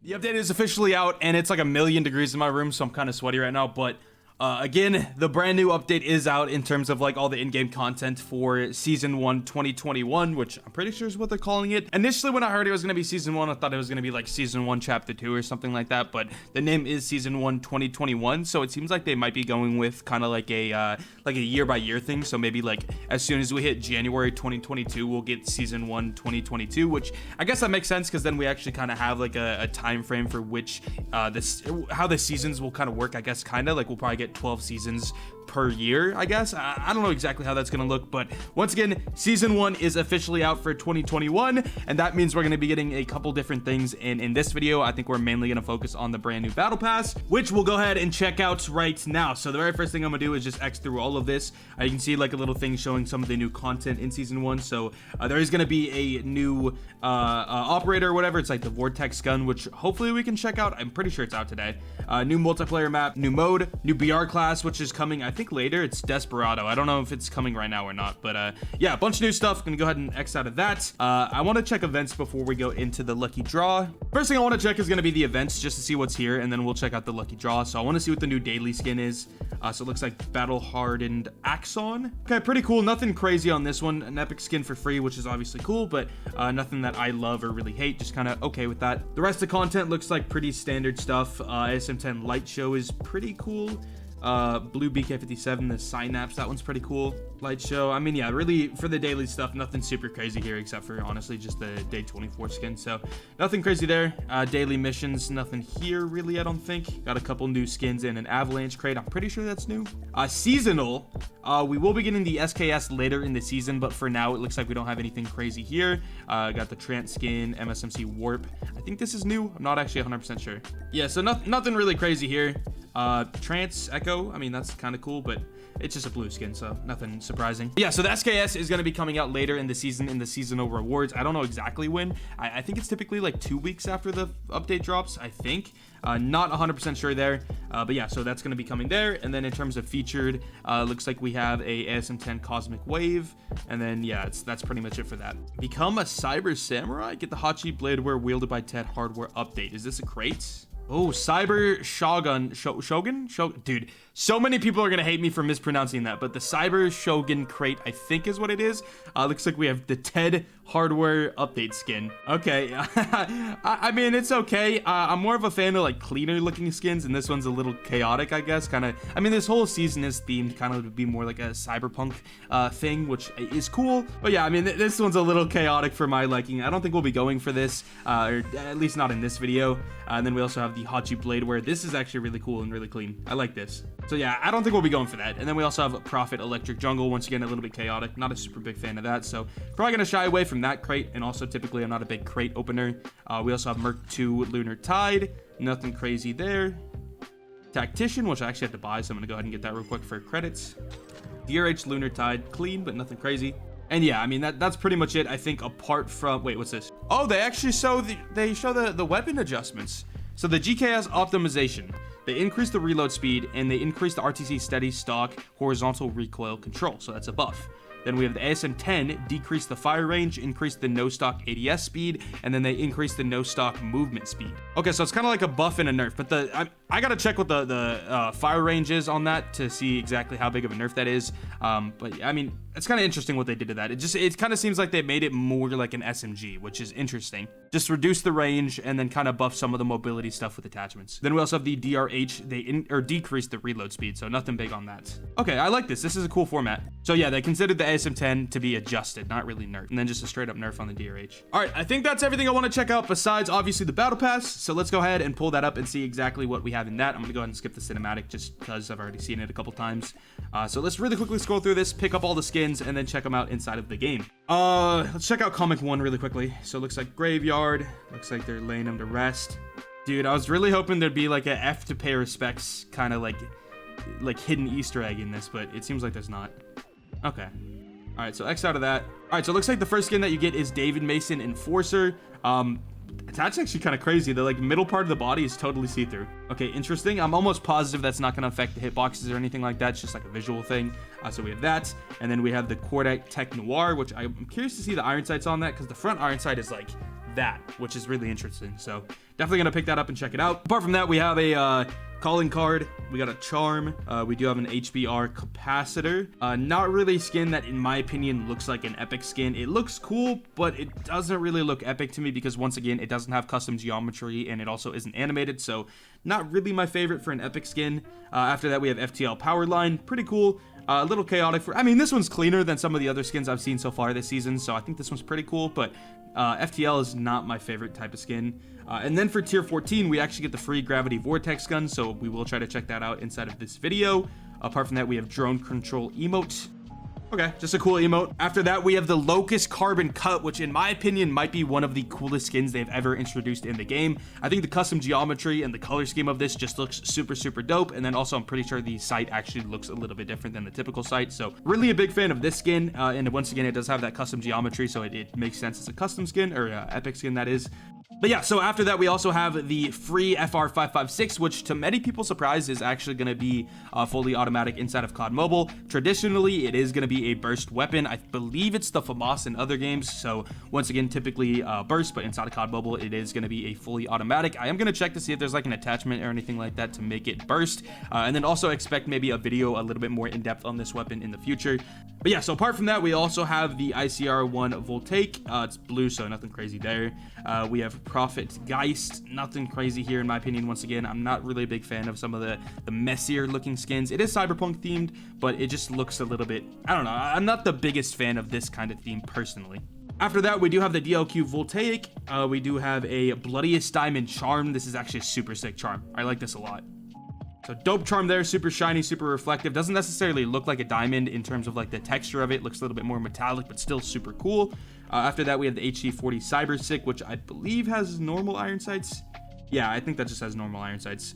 The update is officially out, and it's like 1,000,000 degrees in my room, so I'm kind of sweaty right now, but again, the brand new update is out in terms of like all the in-game content for Season 1 2021, which I'm pretty sure is what they're calling it. Initially, when I heard it was going to be Season 1, I thought it was going to be like Season 1 Chapter 2 or something like that, but the name is Season 1 2021, so it seems like they might be going with kind of like a year-by-year thing, so maybe like as soon as we hit January 2022, we'll get Season 1 2022, which I guess that makes sense because then we actually kind of have like a time frame for which how the seasons will kind of work, I guess, kind of like we'll probably get 12 seasons per year, I guess. I don't know exactly how that's gonna look, but once again, Season 1 is officially out for 2021, and that means we're gonna be getting a couple different things in this video. I think we're mainly gonna focus on the brand new Battle Pass, which we'll go ahead and check out right now. So the very first thing I'm gonna do is just X through all of this. You can see like a little thing showing some of the new content in Season 1. So there is gonna be a new operator or whatever. It's like the Vortex gun, which hopefully we can check out. I'm pretty sure it's out today. New multiplayer map, new mode, new BR class, which is coming, I think later. It's Desperado. I don't know if it's coming right now or not, but yeah, a bunch of new stuff. Gonna go ahead and X out of that. I want to check events before we go into the lucky draw. First thing I want to check is going to be the events, just to see what's here, and then we'll check out the lucky draw. So I want to see what the new daily skin is. So it looks like Battle Hardened Axon. Okay, pretty cool. Nothing crazy on this one. An epic skin for free, which is obviously cool, but nothing that I love or really hate. Just kind of okay with that. The rest of the content looks like pretty standard stuff. ASM10 light show is pretty cool. Blue BK57, the Synapse, that one's pretty cool. Light show, I mean, yeah, really for the daily stuff, nothing super crazy here except for honestly just the day 24 skin, so nothing crazy there. Daily missions, nothing here really, I don't think. Got a couple new skins in an avalanche crate, I'm pretty sure that's new. Seasonal, we will be getting the SKS later in the season, but for now it looks like we don't have anything crazy here. Got the Trance skin, MSMC Warp, I think this is new, I'm not actually 100% sure. Yeah, so nothing really crazy here. Trance Echo, I mean, that's kind of cool, but it's just a blue skin, so nothing surprising. Yeah, so the SKS is going to be coming out later in the season in the seasonal rewards. I don't know exactly when. I think it's typically like 2 weeks after the update drops, I think. Not 100% sure there, but yeah, so that's going to be coming there. And then in terms of featured, looks like we have a ASM10 Cosmic Wave, and then yeah, that's pretty much it for that. Become a Cyber Samurai, get the hot cheap bladeware wielded by Ted hardware update. Is this a crate? Oh, Cyber Shogun, Shogun? Dude, so many people are gonna hate me for mispronouncing that, but the Cyber Shogun crate, I think is what it is. Looks like we have the TED hardware update skin. Okay, I mean, it's okay. I'm more of a fan of like cleaner looking skins, and this one's a little chaotic, I guess. Kind of, I mean, this whole season is themed kind of to be more like a cyberpunk thing, which is cool. But yeah, I mean, this one's a little chaotic for my liking. I don't think we'll be going for this, or at least not in this video. And then we also have the Hachi Bladeware. This is actually really cool and really clean. I like this. So yeah, I don't think we'll be going for that. And then we also have Prophet Electric Jungle. Once again, a little bit chaotic. Not a super big fan of that. So probably going to shy away from that crate. And also typically I'm not a big crate opener. We also have Merc 2 Lunar Tide. Nothing crazy there. Tactician, which I actually have to buy. So I'm going to go ahead and get that real quick for credits. DRH Lunar Tide. Clean, but nothing crazy. And yeah, I mean, that's pretty much it, I think, apart from... Wait, what's this? Oh, they actually show the weapon adjustments. So the GKS optimization. They increase the reload speed, and they increase the RTC steady stock horizontal recoil control. So that's a buff. Then we have the ASM10, decrease the fire range, increase the no stock ADS speed, and then they increase the no stock movement speed. Okay, so it's kind of like a buff and a nerf, but I gotta check what the fire range is on that to see exactly how big of a nerf that is. But I mean, it's kind of interesting what they did to that. It kind of seems like they made it more like an SMG, which is interesting. Just reduce the range and then kind of buff some of the mobility stuff with attachments. Then we also have the DRH, they decrease the reload speed, so nothing big on that. Okay, I like this. This is a cool format. So yeah, they considered the ASM10 to be adjusted, not really nerf, and then just a straight up nerf on the DRH. All right, I think that's everything I want to check out besides obviously the Battle Pass. So let's go ahead and pull that up and see exactly what we have in that. I'm gonna go ahead and skip the cinematic just because I've already seen it a couple times. So let's really quickly scroll through this, pick up all the skins, and then check them out inside of the game. Let's check out Comic 1 really quickly. So it looks like Graveyard, looks like they're laying them to rest. Dude, I was really hoping there'd be like a F to pay respects kind of like hidden Easter egg in this, but it seems like there's not. Okay. All right, so X out of that. All right, so it looks like the first skin that you get is David Mason Enforcer. That's actually kind of crazy. The like middle part of the body is totally see-through. Okay, interesting. I'm almost positive that's not going to affect the hitboxes or anything like that. It's just like a visual thing. So we have that, and then we have the Cordak Tech Noir, which I'm curious to see the iron sights on that because the front iron sight is like that, which is really interesting. So definitely gonna pick that up and check it out. Apart from that, we have a calling card, we got a charm, we do have an HBR capacitor. Not really a skin that in my opinion looks like an epic skin. It looks cool, but it doesn't really look epic to me because once again it doesn't have custom geometry and it also isn't animated, so not really my favorite for an epic skin. After that we have FTL power line, pretty cool. A little chaotic I mean, this one's cleaner than some of the other skins I've seen so far this season, so I think this one's pretty cool, but FTL is not my favorite type of skin. And then for tier 14, we actually get the free gravity vortex gun, so we will try to check that out inside of this video. Apart from that, we have drone control emote. Okay, just a cool emote. After that, we have the Locust Carbon Cut, which in my opinion might be one of the coolest skins they've ever introduced in the game. I think the custom geometry and the color scheme of this just looks super, super dope. And then also, I'm pretty sure the sight actually looks a little bit different than the typical sight. So really a big fan of this skin. And once again, it does have that custom geometry, so it makes sense as a custom skin, or epic skin that is. But yeah, so after that, we also have the free FR556, which to many people's surprise is actually going to be fully automatic inside of COD Mobile. Traditionally, it is going to be a burst weapon. I believe it's the FAMAS in other games. So once again, typically burst, but inside of COD Mobile, it is going to be a fully automatic. I am going to check to see if there's like an attachment or anything like that to make it burst. And then also expect maybe a video a little bit more in depth on this weapon in the future. But yeah, so apart from that, we also have the ICR-1 Voltaic. It's blue, so nothing crazy there. We have Prophet Geist, nothing crazy here in my opinion. Once again, I'm not really a big fan of some of the messier looking skins. It is cyberpunk themed, but it just looks a little bit, I don't know, I'm not the biggest fan of this kind of theme personally. After that, we do have the DLQ Voltaic. We do have a Bloodiest Diamond Charm. This is actually a super sick charm. I like this a lot. So dope charm there, super shiny, super reflective. Doesn't necessarily look like a diamond in terms of like the texture of it. Looks a little bit more metallic, but still super cool. After that, we have the HC40 Cyber Sick, which I believe has normal iron sights. Yeah, I think that just has normal iron sights.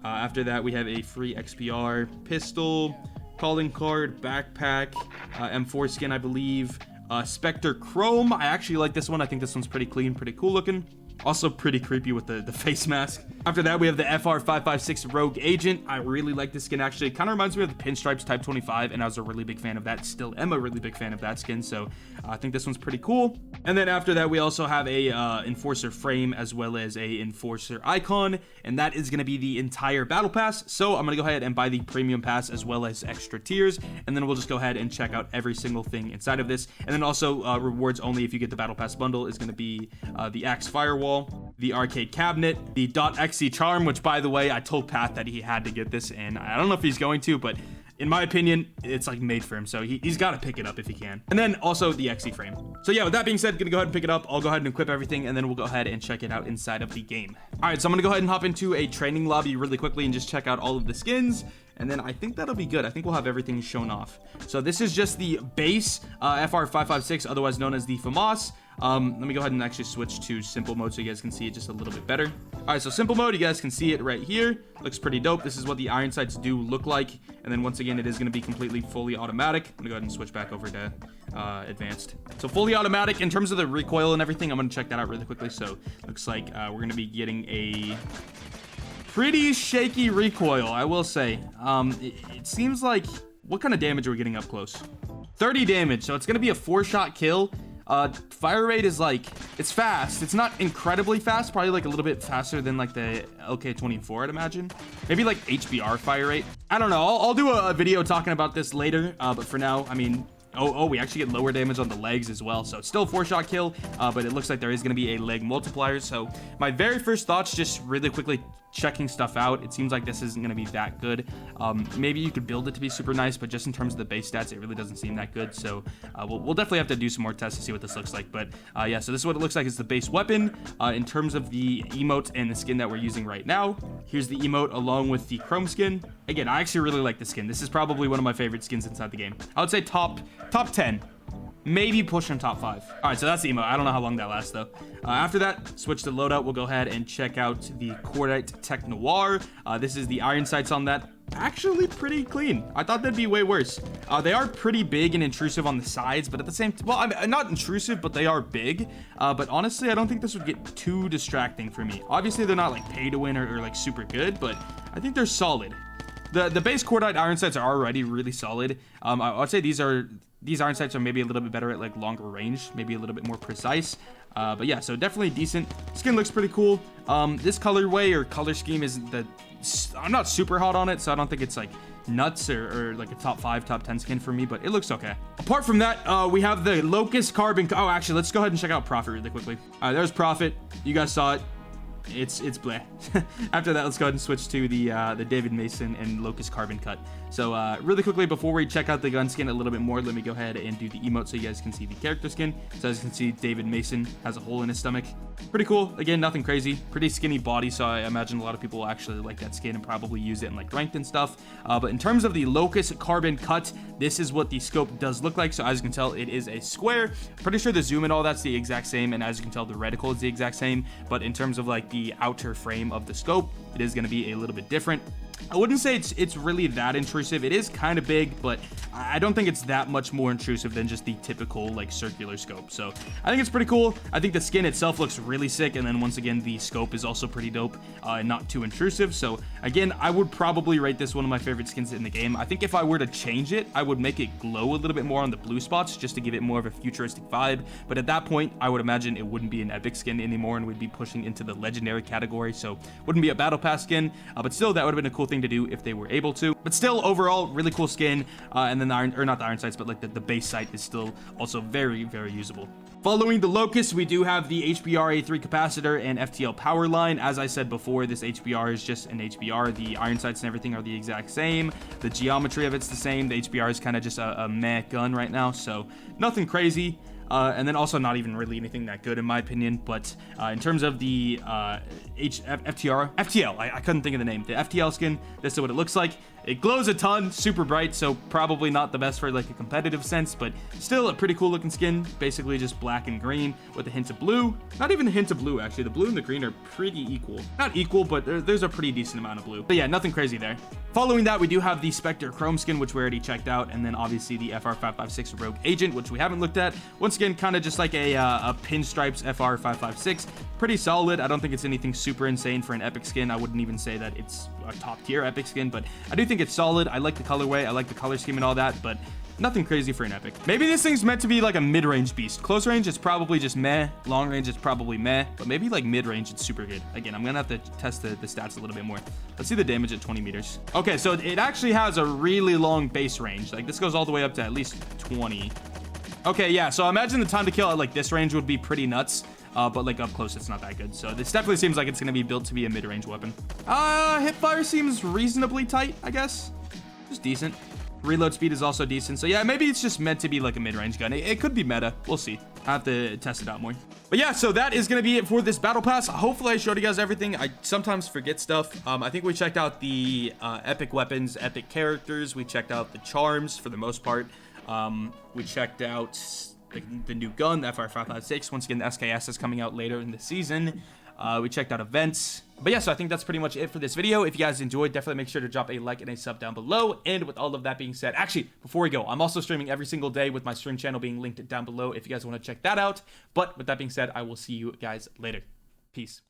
After that, we have a free XPR pistol, calling card, backpack, M4 skin, I believe. Spectre Chrome. I actually like this one. I think this one's pretty clean, pretty cool looking. Also pretty creepy with the face mask. After that, we have the FR556 Rogue Agent. I really like this skin, actually. It kind of reminds me of the Pinstripes Type 25, and I was a really big fan of that. Still am a really big fan of that skin, so I think this one's pretty cool. And then after that, we also have a Enforcer Frame as well as a Enforcer Icon, and that is going to be the entire Battle Pass. So I'm going to go ahead and buy the Premium Pass as well as extra tiers, and then we'll just go ahead and check out every single thing inside of this. And then also rewards only if you get the Battle Pass bundle is going to be the Axe Firewall, the Arcade Cabinet, the .exe Charm, which by the way, I told Pat that he had to get this, and I don't know if he's going to, but in my opinion, it's like made for him, so he's got to pick it up if he can. And then also the XE frame. So yeah, with that being said, gonna go ahead and pick it up. I'll go ahead and equip everything, and then we'll go ahead and check it out inside of the game. All right, so I'm gonna go ahead and hop into a training lobby really quickly and just check out all of the skins. And then I think that'll be good. I think we'll have everything shown off. So this is just the base FR556, otherwise known as the FAMAS. Let me go ahead and actually switch to simple mode so you guys can see it just a little bit better. All right, so simple mode, you guys can see it right here. Looks pretty dope. This is what the iron sights do look like. And then once again, it is going to be completely fully automatic. I'm gonna go ahead and switch back over to advanced. So fully automatic. In terms of the recoil and everything, I'm gonna check that out really quickly. So looks like we're gonna be getting a pretty shaky recoil, I will say. It seems like, what kind of damage are we getting up close? 30 damage, so it's gonna be a 4-shot kill. Fire rate is like, it's fast. It's not incredibly fast, probably like a little bit faster than like the LK24, I'd imagine. Maybe like HBR fire rate. I don't know. I'll do a video talking about this later, but for now, I mean, oh, we actually get lower damage on the legs as well. So it's still a 4-shot kill, but it looks like there is going to be a leg multiplier. So my very first thoughts, just really quickly checking stuff out. It seems like this isn't going to be that good. Maybe you could build it to be super nice, but just in terms of the base stats, it really doesn't seem that good. So we'll definitely have to do some more tests to see what this looks like. But yeah, so this is what it looks like. It's the base weapon. In terms of the emote and the skin that we're using right now, here's the emote along with the chrome skin. Again, I actually really like the skin. This is probably one of my favorite skins inside the game. I would say top 10. Maybe pushing top 5. All right, so that's the emote. I don't know how long that lasts though. After that, switch to loadout. We'll go ahead and check out the Cordite Tech Noir. This is the iron sights on that. Actually pretty clean. I thought that'd be way worse. They are pretty big and intrusive on the sides, but at the same time, well, I'm not intrusive, but they are big. But honestly, I don't think this would get too distracting for me. Obviously, they're not like pay to win or like super good, but I think they're solid. The base Cordite iron sights are already really solid. I would say these are these iron sights are maybe a little bit better at like longer range, maybe a little bit more precise. But yeah, so definitely decent. Skin looks pretty cool. This colorway or color scheme isn't the... I'm not super hot on it, so I don't think it's like nuts or like a top 5, top 10 skin for me, but it looks okay. Apart from that, we have the Locust Carbon... Oh, actually, let's go ahead and check out Profit really quickly. All right, there's Profit. You guys saw it. It's bleh. After that, let's go ahead and switch to the David Mason and Locust Carbon cut. So really quickly, before we check out the gun skin a little bit more, let me go ahead and do the emote so you guys can see the character skin. So as you can see, David Mason has a hole in his stomach. Pretty cool. Again, nothing crazy. Pretty skinny body, so I imagine a lot of people will actually like that skin and probably use it in like ranked and stuff. But in terms of the Locust Carbon cut, this is what the scope does look like. So as you can tell, it is a square. Pretty sure the zoom and all that's the exact same, and as you can tell, the reticle is the exact same. But in terms of like the outer frame of the scope, it is going to be a little bit different. I wouldn't say it's really that intrusive. It is kind of big, but I don't think it's that much more intrusive than just the typical like circular scope. So I think it's pretty cool. I think the skin itself looks really sick, and then once again, the scope is also pretty dope and not too intrusive. So again, I would probably rate this one of my favorite skins in the game. I think if I were to change it, I would make it glow a little bit more on the blue spots just to give it more of a futuristic vibe. But at that point, I would imagine it wouldn't be an epic skin anymore and we'd be pushing into the legendary category. So wouldn't be a battle pass skin, but still that would have been a cool thing to do if they were able to. But still, overall, really cool skin. And then the iron, or not the iron sights, but like the base sight is still also very, very usable. Following the Locust, we do have the HBR A3 capacitor and FTL power line. As I said before, this HBR is just an HBR. The iron sights and everything are the exact same. The geometry of it's the same. The HBR is kind of just a meh gun right now, so nothing crazy. And then also not even really anything that good in my opinion. But in terms of the FTL, I couldn't think of the name. The FTL skin, this is what it looks like. It glows a ton, super bright, so probably not the best for like a competitive sense, but still a pretty cool looking skin. Basically just black and green with a hint of blue. Not even a hint of blue, actually. The blue and the green are pretty equal. Not equal, but there's a pretty decent amount of blue. But yeah, nothing crazy there. Following that, we do have the Spectre Chrome skin, which we already checked out, and then obviously the FR556 Rogue Agent, which we haven't looked at. Once again, kind of just like a Pinstripes FR556. Pretty solid. I don't think it's anything super insane for an epic skin. I wouldn't even say that it's a top tier epic skin, but I do think it's solid. I like the colorway. I like the color scheme and all that, but nothing crazy for an epic. Maybe this thing's meant to be like a mid-range beast. Close range, it's probably just meh. Long range, it's probably meh. But maybe like mid-range, it's super good. Again, I'm gonna have to test the stats a little bit more. Let's see the damage at 20 meters. Okay, so it actually has a really long base range. Like this goes all the way up to at least 20. Okay, yeah, so I imagine the time to kill at like this range would be pretty nuts. But like up close, it's not that good. So this definitely seems like it's gonna be built to be a mid-range weapon. Hipfire seems reasonably tight, I guess. Just decent. Reload speed is also decent. So yeah, maybe it's just meant to be like a mid-range gun. It could be meta. We'll see. I have to test it out more. But yeah, so that is going to be it for this battle pass. Hopefully I showed you guys everything. I sometimes forget stuff. I think we checked out the epic weapons, epic characters. We checked out the charms for the most part. We checked out the new gun, the FR556. Once again, the SKS is coming out later in the season. We checked out events. But yeah, so I think that's pretty much it for this video. If you guys enjoyed, definitely make sure to drop a like and a sub down below. And with all of that being said, actually, before we go, I'm also streaming every single day with my stream channel being linked down below if you guys want to check that out. But with that being said, I will see you guys later. Peace.